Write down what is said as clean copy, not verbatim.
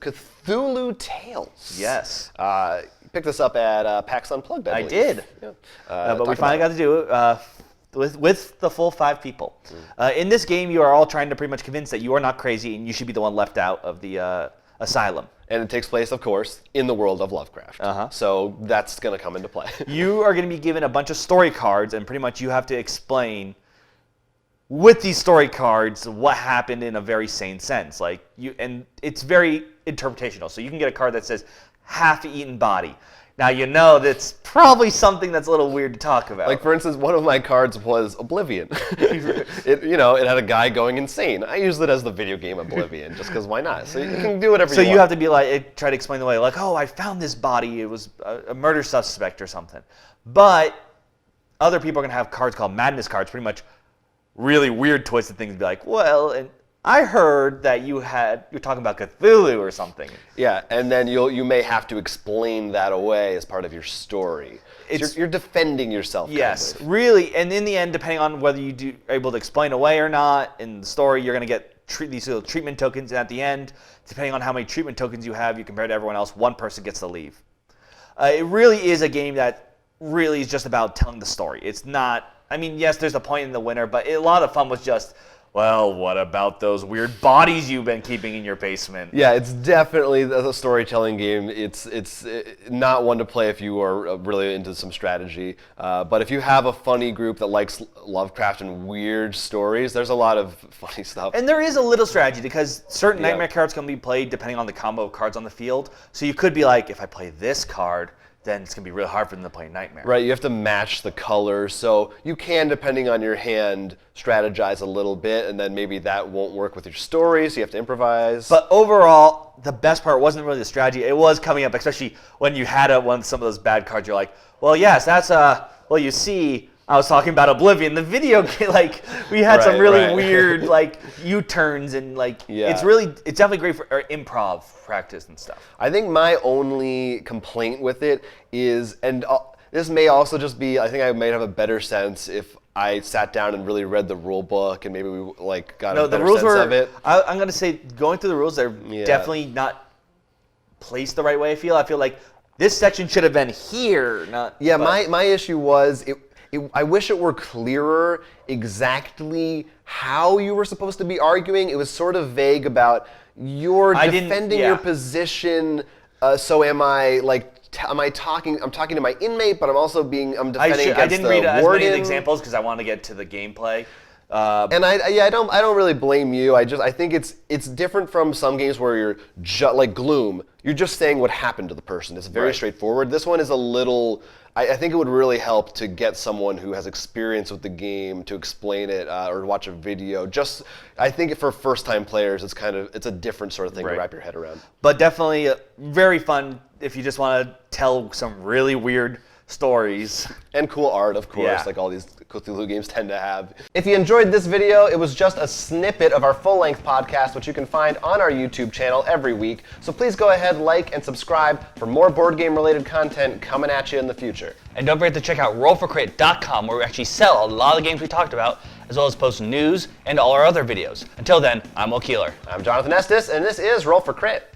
Cthulhu Tales. Yes. You picked this up at PAX Unplugged, I believe. did. Yeah. But we finally got to do it with the full 5 people. In this game, you are all trying to pretty much convince that you are not crazy and you should be the one left out of the asylum. And it takes place, of course, in the world of Lovecraft. So that's going to come into play. You are going to be given a bunch of story cards, and pretty much you have to explain with these story cards what happened in a very sane sense. And it's very interpretational. So you can get a card that says half-eaten body. Now, you know that's probably something that's a little weird to talk about. Like, for instance, one of my cards was Oblivion. It had a guy going insane. I used it as the video game Oblivion, just because why not? So you can do whatever you want. So you have to be like, try to explain the way, like, oh, I found this body. It was a murder suspect or something. But other people are going to have cards called madness cards, pretty much really weird twisted things. Be like, well, and I heard that you're talking about Cthulhu or something. Yeah, and then you may have to explain that away as part of your story. You're defending yourself. Yes, kind of. Really, and in the end, depending on whether you are able to explain away or not in the story, you're going to get these little treatment tokens, and at the end, depending on how many treatment tokens you have, you compare to everyone else, one person gets to leave. It really is a game that really is just about telling the story. It's not, I mean, yes, there's a point in the winner, but a lot of the fun was just, well, what about those weird bodies you've been keeping in your basement? Yeah, it's definitely a storytelling game. It's not one to play if you are really into some strategy. But if you have a funny group that likes Lovecraft and weird stories, there's a lot of funny stuff. And there is a little strategy because certain nightmare cards can be played depending on the combo of cards on the field. So you could be like, if I play this card, then it's going to be real hard for them to play Nightmare. Right, you have to match the colors, so you can, depending on your hand, strategize a little bit, and then maybe that won't work with your story, so you have to improvise. But overall, the best part wasn't really the strategy. It was coming up, especially when you had some of those bad cards, you're like, well, yes, that's, well, you see, I was talking about Oblivion, the video game, like, we had some really weird, like, U-turns and, like, it's definitely great for improv practice and stuff. I think my only complaint with it is, and this may also just be, I think I might have a better sense if I sat down and really read the rule book and maybe we, like, got a better sense of it. I'm going to say, going through the rules, they're definitely not placed the right way, I feel. I feel like this section should have been here, not... Yeah, my issue was... I wish it were clearer exactly how you were supposed to be arguing. It was sort of vague about you're defending your position. So am I like? I'm talking to my inmate, but I'm defending against the warden. I didn't read as many of the examples because I want to get to the gameplay. And I don't really blame you. I think it's different from some games where you're like Gloom. You're just saying what happened to the person. It's very straightforward. This one is a little. I think it would really help to get someone who has experience with the game to explain it or watch a video. I think for first-time players, it's a different sort of thing to wrap your head around. But definitely very fun if you just want to tell some really weird stories. And cool art, of course, like all these Cthulhu games tend to have. If you enjoyed this video, it was just a snippet of our full-length podcast, which you can find on our YouTube channel every week. So please go ahead, like, and subscribe for more board game-related content coming at you in the future. And don't forget to check out rollforcrit.com, where we actually sell a lot of the games we talked about, as well as post news and all our other videos. Until then, I'm Will Keeler. I'm Jonathan Estes, and this is Roll for Crit.